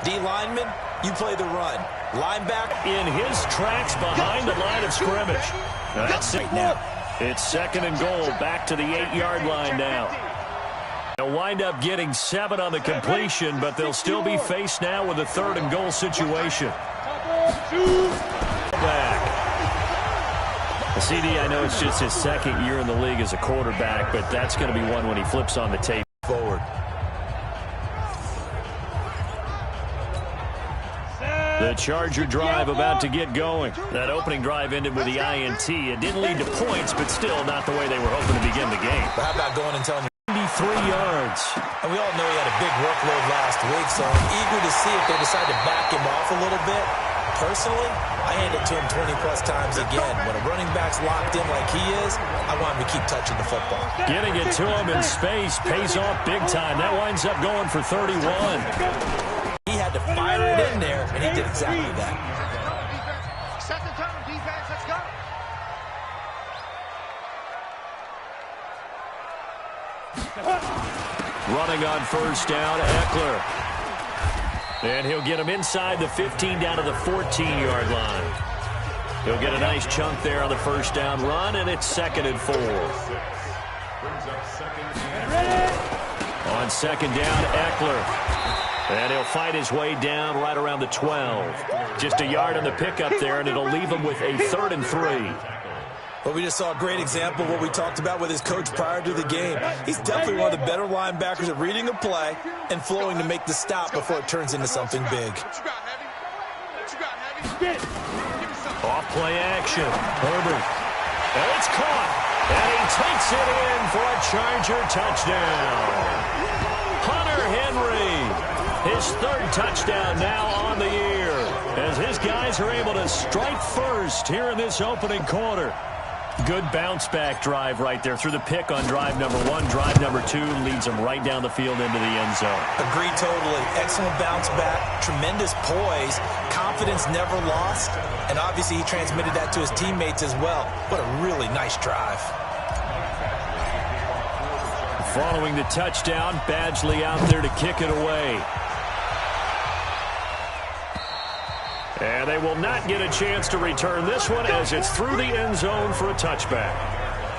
D lineman, you play the run. Linebacker. In his tracks behind the line of scrimmage. Now that's it now. It's 2nd and goal, back to the 8-yard line now. They'll wind up getting 7 on the completion, but they'll still be faced now with a 3rd and goal situation. Back. CD, I know it's just his 2nd year in the league as a quarterback, but that's going to be one when he flips on the tape forward. The Charger drive about to get going. That opening drive ended with the INT. It didn't lead to points, but still not the way they were hoping to begin the game. But how about going and telling 93 yards. And we all know he had a big workload last week, so I'm eager to see if they decide to back him off a little bit. Personally, I hand it to him 20-plus times again. When a running back's locked in like he is, I want him to keep touching the football. Getting it to him in space pays off big time. That winds up going for 31. He had to fire it in there, and he did exactly that. Set the tone, defense, let's go. Running on 1st down, Eckler. And he'll get him inside the 15 down to the 14-yard line. He'll get a nice chunk there on the 1st down run, and it's 2nd and 4. On 2nd down, Eckler. And he'll fight his way down right around the 12. Just a yard on the pickup there, and it'll leave him with a 3rd and 3. Well, we just saw a great example of what we talked about with his coach prior to the game. He's definitely one of the better linebackers at reading a play and flowing to make the stop before it turns into something big. Off play action. Herbert. And it's caught. And he takes it in for a Charger touchdown. Hunter Henry. His 3rd touchdown now on the year, as his guys are able to strike first here in this opening quarter. Good bounce-back drive right there through the pick on drive number 1. Drive number 2 leads them right down the field into the end zone. Agreed totally. Excellent bounce-back, tremendous poise, confidence never lost, and obviously he transmitted that to his teammates as well. What a really nice drive. Following the touchdown, Badgley out there to kick it away. And they will not get a chance to return this one as it's through the end zone for a touchback.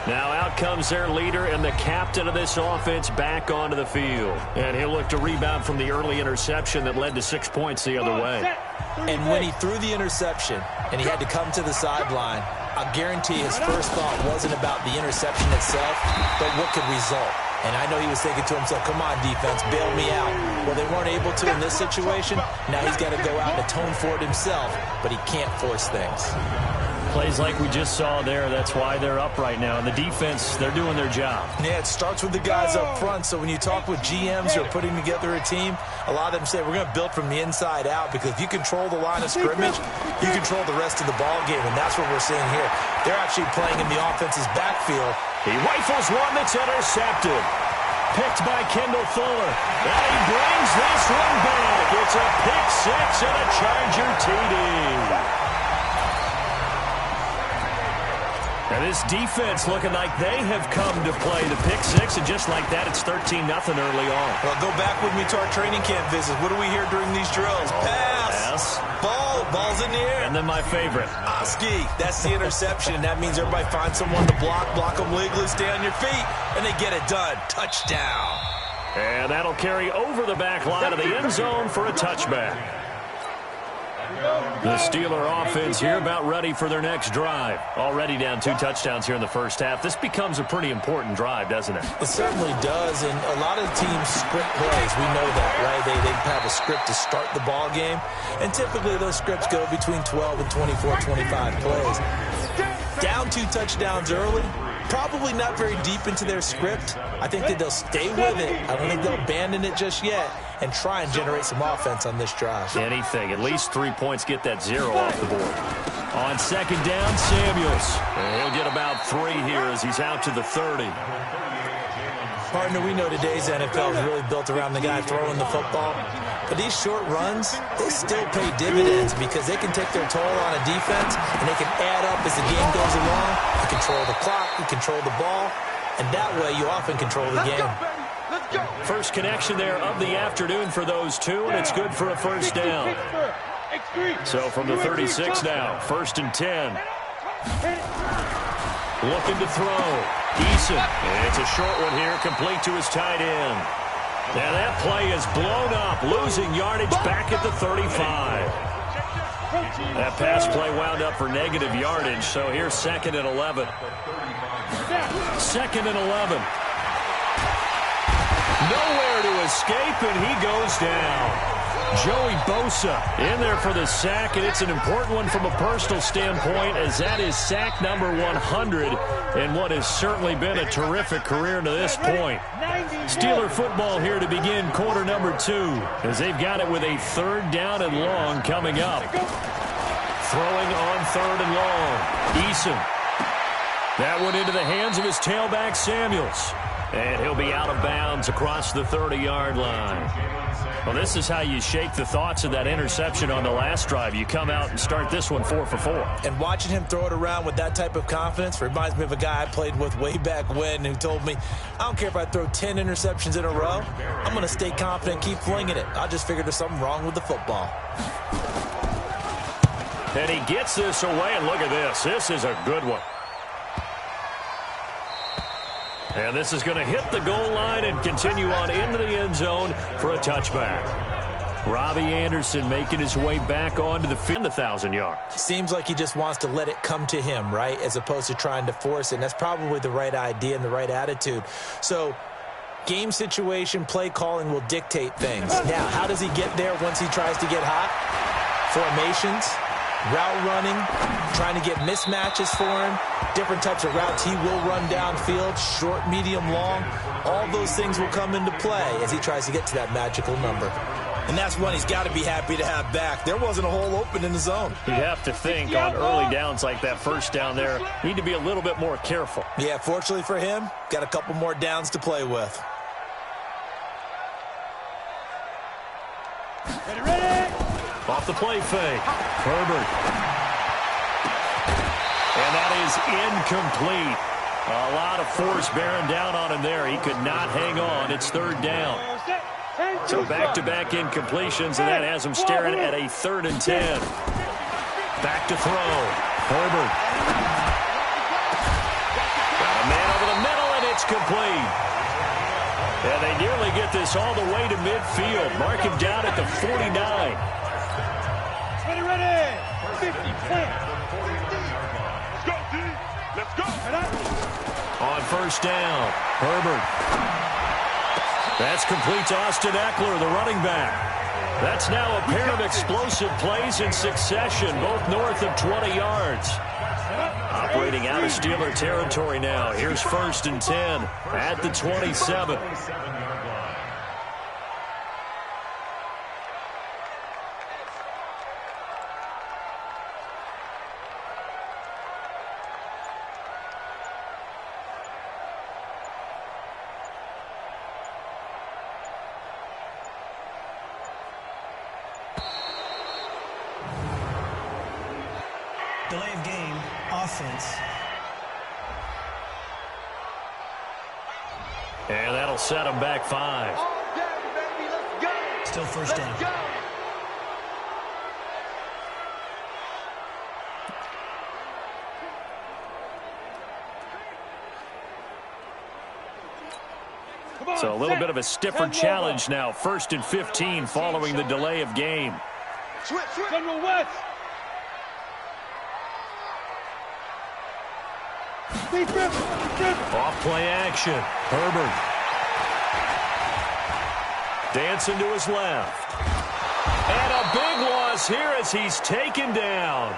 Now out comes their leader and the captain of this offense back onto the field. And he'll look to rebound from the early interception that led to 6 points the other way. And when he threw the interception and he had to come to the sideline, I guarantee his first thought wasn't about the interception itself, but what could result. And I know he was thinking to himself, come on, defense, bail me out. Well, they weren't able to in this situation. Now he's got to go out and atone for it himself, but he can't force things. Plays like we just saw there, that's why they're up right now. And the defense, they're doing their job. Yeah, it starts with the guys up front. So when you talk with GMs who are putting together a team, a lot of them say we're going to build from the inside out, because if you control the line of scrimmage, you control the rest of the ball game, and that's what we're seeing here. They're actually playing in the offense's backfield. He rifles one that's intercepted. Picked by Kendall Fuller. And he brings this one back. It's a pick 6 and a Charger TD. And this defense looking like they have come to play the pick 6, and just like that, it's 13-0 early on. Well, go back with me to our training camp visits. What do we hear during these drills? Pass. Ball's in the air. And then my favorite. Oski. That's the interception. That means everybody finds someone to block them legally, stay on your feet, and they get it done. Touchdown. And that'll carry over the back line of the end zone for a touchback. The Steeler offense here about ready for their next drive. Already down 2 touchdowns here in the first half. This becomes a pretty important drive, doesn't it? It certainly does, and a lot of teams script plays. We know that, right? They have a script to start the ball game, and typically those scripts go between 12 and 24, 25 plays. Down 2 touchdowns early, probably not very deep into their script. I think that they'll stay with it. I don't think they'll abandon it just yet and try and generate some offense on this drive. Anything. At least 3 points, get that 0 off the board. On 2nd down, Samuels. And he'll get about 3 here as he's out to the 30. Partner, we know today's NFL is really built around the guy throwing the football. But these short runs, they still pay dividends because they can take their toll on a defense, and they can add up as the game goes along. You control the clock, you control the ball, and that way you often control the game. First connection there of the afternoon for those two, and it's good for a first down. So from the 36 now, 1st and 10. Looking to throw. Eason. And it's a short one here, complete to his tight end. Now that play is blown up, losing yardage back at the 35. That pass play wound up for negative yardage, so here's 2nd and 11. 2nd and 11. Nowhere to escape, and he goes down. Joey Bosa in there for the sack, and it's an important one from a personal standpoint, as that is sack number 100 in what has certainly been a terrific career to this point. Steeler football here to begin quarter number 2, as they've got it with a 3rd down and long coming up. Throwing on 3rd and long. Eason. That one into the hands of his tailback, Samuels. And he'll be out of bounds across the 30-yard line. Well, this is how you shake the thoughts of that interception on the last drive. You come out and start this one 4 for 4. And watching him throw it around with that type of confidence reminds me of a guy I played with way back when who told me, I don't care if I throw 10 interceptions in a row. I'm going to stay confident and keep flinging it. I just figured there's something wrong with the football. And he gets this away, and look at this. This is a good one. And this is going to hit the goal line and continue on into the end zone for a touchback. Robbie Anderson making his way back onto the field, 1,000 yards. Seems like he just wants to let it come to him, right, as opposed to trying to force it. And that's probably the right idea and the right attitude. So game situation, play calling will dictate things. Now, how does he get there once he tries to get hot? Formations, route running, trying to get mismatches for him, different types of routes he will run downfield, short, medium, long. All those things will come into play as he tries to get to that magical number. And that's one he's got to be happy to have back. There wasn't a hole open in the zone. You'd have to think on early downs like that first down there, need to be a little bit more careful. Yeah, fortunately for him, got a couple more downs to play with. Ready? Off the play fake. Herbert. And that is incomplete. A lot of force bearing down on him there. He could not hang on. It's 3rd down. So back-to-back incompletions, and that has him staring at a 3rd and 10. Back to throw. Herbert. Got a man over the middle, and it's complete. And they nearly get this all the way to midfield. Mark him down at the 49. Ready. 50, plant. Let's go, D. Let's go. On 1st down, Herbert. That's complete to Austin Eckler, the running back. That's now a pair of explosive plays in succession, both north of 20 yards. Operating out of Steeler territory now. Here's 1st and 10 at the 27. Delay of game, offense. And that'll set him back 5. Still 1st down. So a little bit of a stiffer challenge now. 1st and 15 following the delay of game. General West. Off play action. Herbert. Dancing to his left. And a big loss here as he's taken down.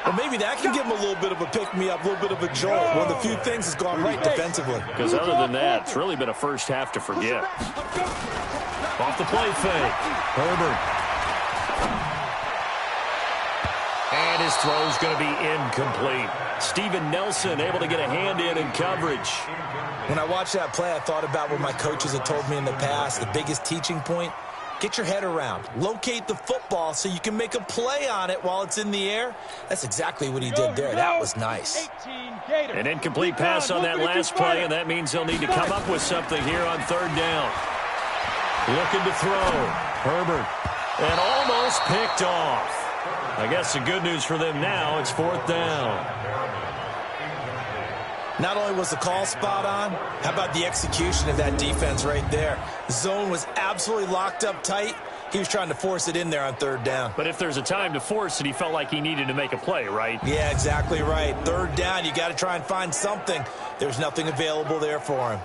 Well, maybe that can give him a little bit of a pick-me-up, a little bit of a jolt. One of the few things that's gone right defensively. Because other than that, it's really been a first half to forget. Off the play fake. Herbert. And his throw's going to be incomplete. Steven Nelson able to get a hand in coverage. When I watched that play, I thought about what my coaches had told me in the past. The biggest teaching point, Get your head around. Locate the football so you can make a play on it while it's in the air. That's exactly what he did there. That was nice. An incomplete pass on that last play, and that means they'll need to come up with something here on third down. Looking to throw. Herbert. And almost picked off. I guess the good news for them now, it's fourth down. Not only was the call spot on, how about the execution of that defense right there? The zone was absolutely locked up tight. He was trying to force it in there on third down. But if there's a time to force it, he felt like he needed to make a play, right? Yeah, exactly right. Third down, you got to try and find something. There's nothing available there for him.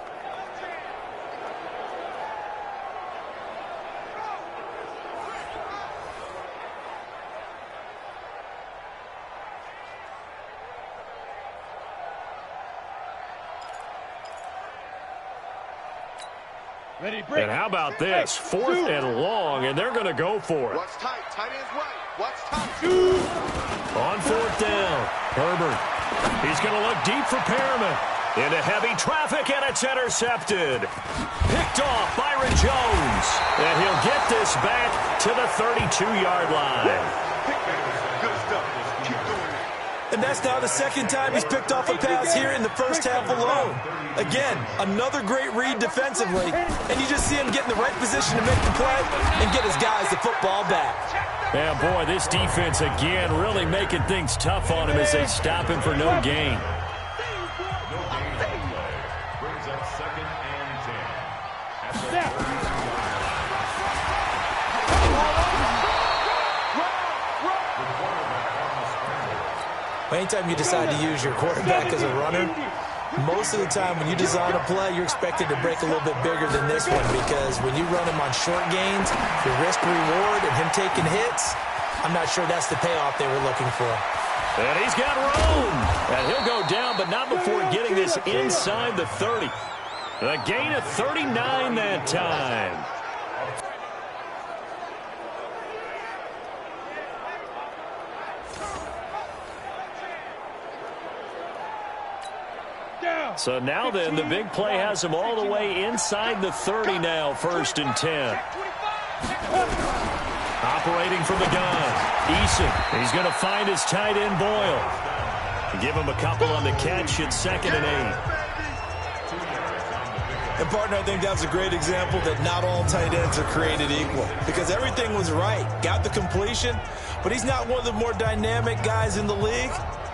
And how about this? Fourth and long, and they're going to go for it. What's tight? Tight ends right. What's tight? On fourth down, Herbert. He's going to look deep for Perriman. Into heavy traffic, and it's intercepted. Picked off Byron Jones. And he'll get this back to the 32-yard line. Good stuff. Keep doing it. And that's now the second time he's picked off a pass here in the first half alone. Again, another great read defensively, and you just see him get in the right position to make the play and get his guys the football back. Yeah, boy, this defense again really making things tough on him as they stop him for no gain. Brings up second and 10. Anytime you decide to use your quarterback as a runner, most of the time when you design a play, you're expected to break a little bit bigger than this one, because when you run him on short gains, the risk-reward and him taking hits, I'm not sure that's the payoff they were looking for. And he's got room. And he'll go down, but not before getting this inside the 30. A gain of 39 that time. So now then, the big play has him all the way inside the 30 now, first and 10. Operating from the gun, Eason. He's going to find his tight end, Boyle. Give him a couple on the catch at second and 8. And, partner, I think that was a great example that not all tight ends are created equal, because everything was right. Got the completion, but he's not one of the more dynamic guys in the league.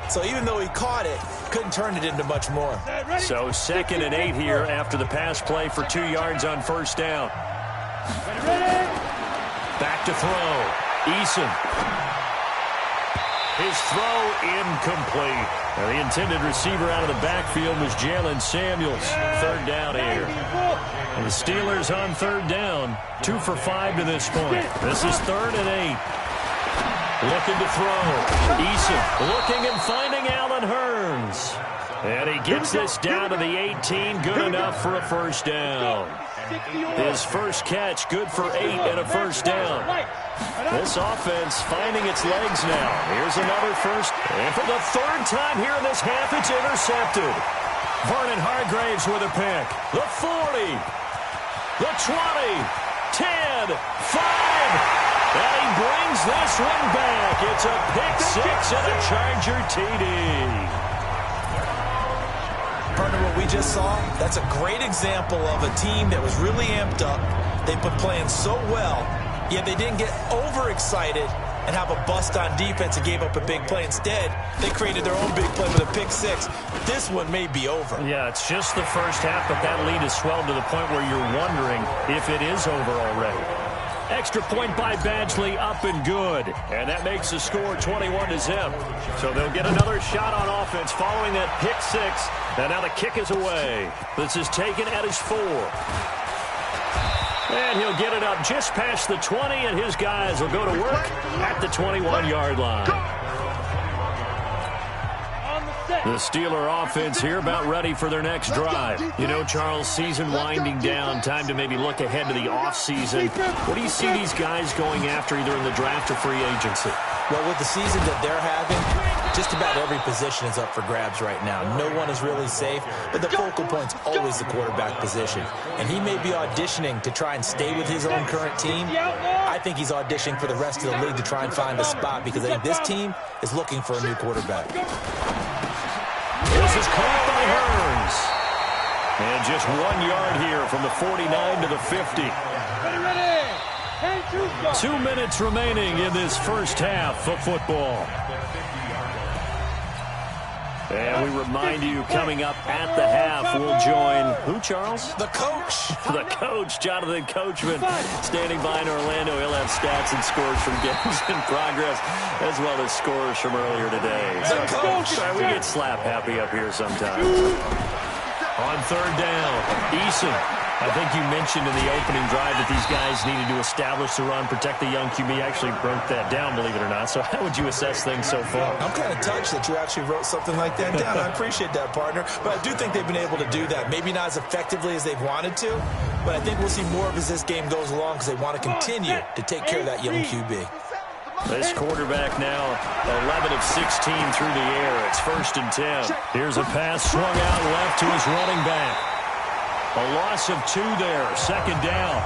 So even though he caught it, couldn't turn it into much more. So second and 8 here after the pass play for 2 yards on first down. Back to throw. Eason. His throw incomplete. Now, the intended receiver out of the backfield was Jalen Samuels. Third down here. And the Steelers on third down. 2 for 5 to this point. This is third and 8. Looking to throw. Eason looking and finding Allen Hurns. And he gets this down to the 18. Good enough for a first down. His first catch, good for 8 and a first down. This offense finding its legs now. Here's another first. And for the third time here in this half, it's intercepted. Vernon Hargraves with a pick. The 40. The 20. 10. 5. And he brings this one back. It's a pick six and a Charger TD. Partner, what we just saw, that's a great example of a team that was really amped up. They've been playing so well, yet they didn't get overexcited and have a bust on defense and gave up a big play. Instead, they created their own big play with a pick six. This one may be over. Yeah, it's just the first half, but that lead has swelled to the point where you're wondering if it is over already. Extra point by Badgley, up and good. And that makes the score 21-0. So they'll get another shot on offense following that pick six. And now the kick is away. This is taken at his 4. And he'll get it up just past the 20, and his guys will go to work at the 21-yard line. On the set. The Steeler offense here about ready for their next drive. You know, Charles, season winding down, time to maybe look ahead to the offseason. What do you see these guys going after either in the draft or free agency? Well, with the season that they're having, just about every position is up for grabs right now. No one is really safe, but the focal point's always the quarterback position. And he may be auditioning to try and stay with his own current team. I think he's auditioning for the rest of the league to try and find a spot because I think this team is looking for a new quarterback. This is caught by Hearns. And just 1 yard here from the 49 to the 50. 2 minutes remaining in this first half of football. And we remind you, coming up at the half, we'll join who, Charles? The coach. The coach, Jonathan Coachman, standing by in Orlando. He'll have stats and scores from games in progress, as well as scores from earlier today. The coach. We get slap happy up here sometimes. On third down, Eason. I think you mentioned in the opening drive that these guys needed to establish the run, protect the young QB. Actually broke that down, believe it or not. So how would you assess things so far? I'm kind of touched that you actually wrote something like that down. I appreciate that, partner. But I do think they've been able to do that. Maybe not as effectively as they've wanted to, but I think we'll see more of as this game goes along because they want to continue to take care of that young QB. This quarterback now 11 of 16 through the air. It's 1st and 10. Here's a pass swung out left to his running back. A loss of 2 there. 2nd down.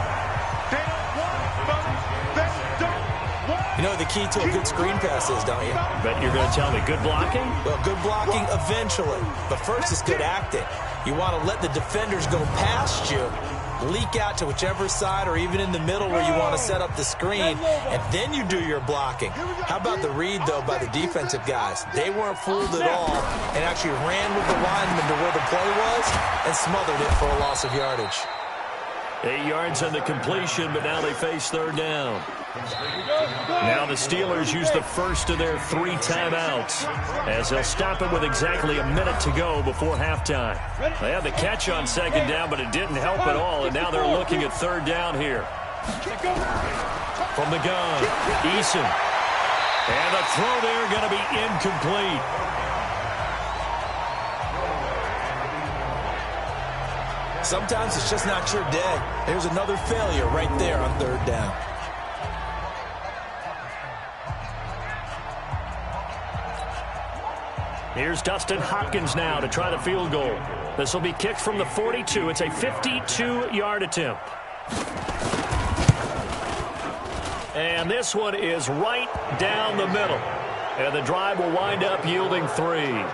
You know the key to a good screen pass is, don't you? Bet you're going to tell me good blocking? Well, good blocking eventually. But first is good acting. You want to let the defenders go past you, leak out to whichever side or even in the middle where you want to set up the screen, and then you do your blocking. How about the read, though, by the defensive guys? They weren't fooled at all and actually ran with the lineman to where the play was and smothered it for a loss of yardage. 8 yards on the completion, but now they face 3rd down. Now the Steelers use the first of their 3 timeouts as they'll stop it with exactly a minute to go before halftime. They had the catch on 2nd down, but it didn't help at all, and now they're looking at 3rd down here. From the gun, Eason. And the throw there going to be incomplete. Sometimes it's just not your day. There's another failure right there on 3rd down. Here's Dustin Hopkins now to try the field goal. This will be kicked from the 42. It's a 52-yard attempt. And this one is right down the middle. And the drive will wind up yielding 3.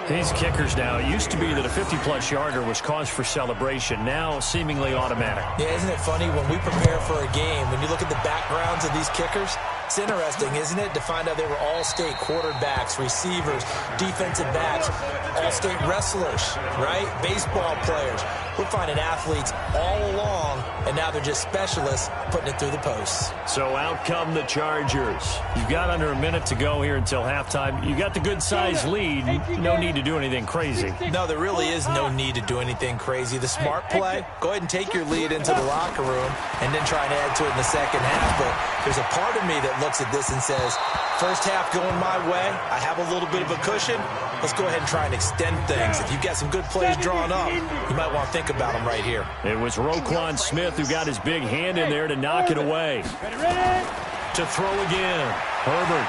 These kickers now, it used to be that a 50-plus yarder was cause for celebration. Now seemingly automatic. Yeah, isn't it funny when we prepare for a game, when you look at the backgrounds of these kickers, it's interesting, isn't it, to find out they were all-state quarterbacks, receivers, defensive backs, all-state wrestlers, right? Baseball players. We're finding athletes all along, and now they're just specialists putting it through the posts. So out come the Chargers. You've got under a minute to go here until halftime. You got the good-sized lead. No need to do anything crazy. No, there really is no need to do anything crazy. The smart play, go ahead and take your lead into the locker room and then try and add to it in the second half. But there's a part of me that looks at this and says, first half going my way, I have a little bit of a cushion. Let's go ahead and try and extend things. If you've got some good plays drawn up, you might want to think about them right here. It was Roquan Smith who got his big hand in there to knock it away. To throw again. Herbert.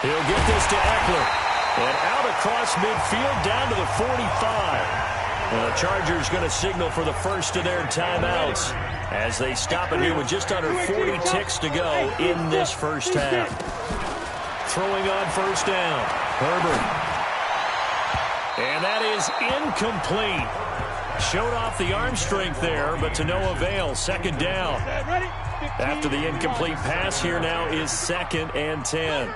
He'll get this to Eckler. And out across midfield down to the 45. And the Chargers going to signal for the first of their timeouts as they stop it here with just under 40 ticks to go in this first half. Throwing on first down. Herbert. And that is incomplete. Showed off the arm strength there, but to no avail. 2nd down. After the incomplete pass, here now is 2nd and 10.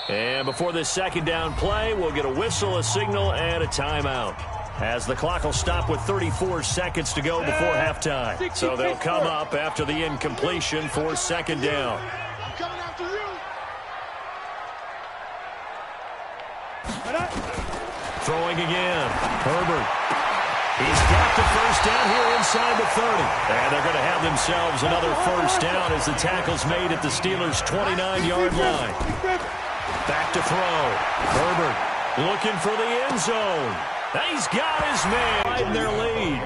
And before this 2nd down play, we'll get a whistle, a signal, and a timeout. As the clock will stop with 34 seconds to go before halftime. So they'll come up after the incompletion for 2nd down. Throwing again. Herbert. He's got the first down here inside the 30. And they're going to have themselves another first down as the tackle's made at the Steelers' 29-yard line. Back to throw. Herbert looking for the end zone. He's got his man right in their lead.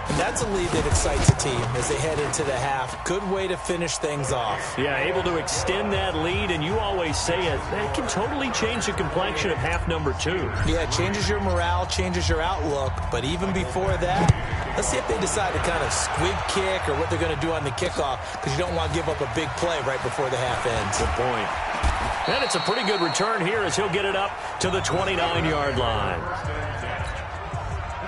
And that's a lead that excites a team as they head into the half. Good way to finish things off. Yeah, able to extend that lead, and you always say it, that can totally change the complexion of half number 2. Yeah, it changes your morale, changes your outlook, but even before that, let's see if they decide to kind of squib kick or what they're going to do on the kickoff, because you don't want to give up a big play right before the half ends. Good point. And it's a pretty good return here as he'll get it up to the 29-yard line.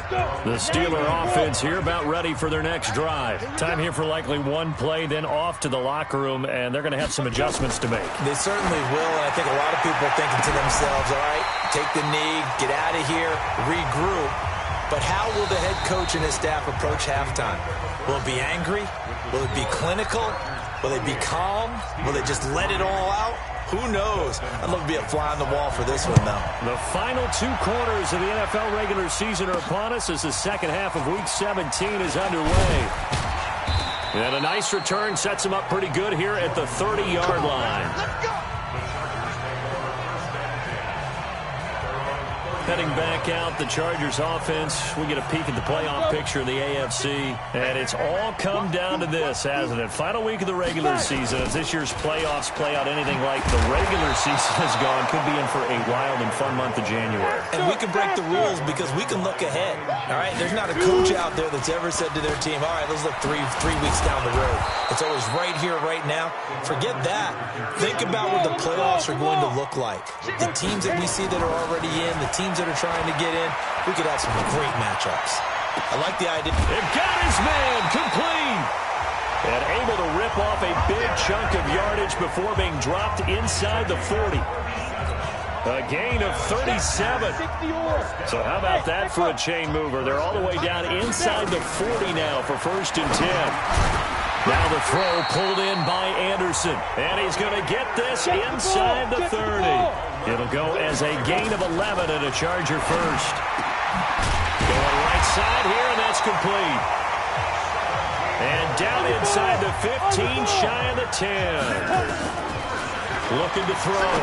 The Steeler offense here about ready for their next drive. Time here for likely one play, then off to the locker room, and they're going to have some adjustments to make. They certainly will, and I think a lot of people are thinking to themselves, all right, take the knee, get out of here, regroup. But how will the head coach and his staff approach halftime? Will it be angry? Will it be clinical? Will they be calm? Will they just let it all out? Who knows? I'd love to be a fly on the wall for this one, though. The final 2 quarters of the NFL regular season are upon us as the second half of Week 17 is underway. And a nice return sets him up pretty good here at the 30-yard line. Let's go. Heading back out, the Chargers offense. We get a peek at the playoff picture of the AFC. And it's all come down to this, hasn't it? Final week of the regular season. As this year's playoffs play out anything like the regular season has gone, could be in for a wild and fun month of January. And we can break the rules because we can look ahead. All right, there's not a coach out there that's ever said to their team, all right, let's look three weeks down the road. It's always right here, right now. Forget that. Think about what the playoffs are going to look like. The teams that we see that are already in, the teams that are trying to get in, we could have some great matchups. I like the idea. They've got his man complete. And able to rip off a big chunk of yardage before being dropped inside the 40. A gain of 37. So how about that for a chain mover? They're all the way down inside the 40 now for 1st and 10. Now the throw pulled in by Anderson. And he's going to get this inside the 30. It'll go as a gain of 11 and a Charger first. Going right side here, and that's complete. And down inside the 15, shy of the 10. Looking to throw.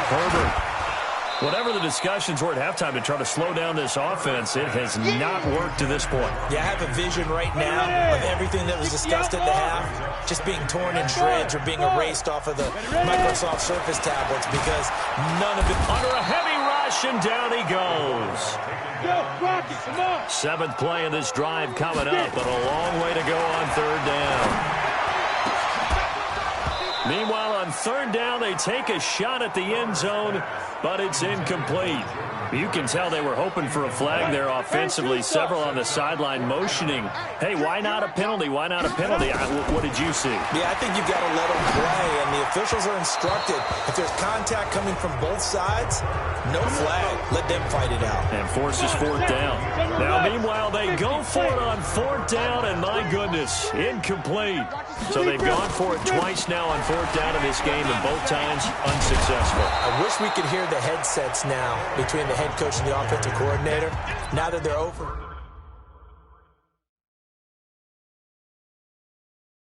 Herbert. Whatever the discussions were at halftime to try to slow down this offense, it has not worked to this point. Yeah, I have a vision right now of everything that was discussed at the half just being torn in shreds or being erased off of the Microsoft Surface tablets because none of it. Under a heavy rush, and down he goes. Go, Rocky, come on. 7th play of this drive coming up, but a long way to go on 3rd down. Meanwhile, on 3rd down, they take a shot at the end zone, but it's incomplete. You can tell they were hoping for a flag there offensively. Several on the sideline motioning, hey, why not a penalty? Why not a penalty? What did you see? Yeah, I think you've got to let them play, and the officials are instructed. If there's contact coming from both sides, no flag. Let them fight it out. And forces 4th down. Now, meanwhile, they go for it on 4th down, and my goodness, incomplete. So they've gone for it twice now on 4th down in this game, and both times unsuccessful. I wish we could hear the headsets now between the head coach and the offensive coordinator now that they're over.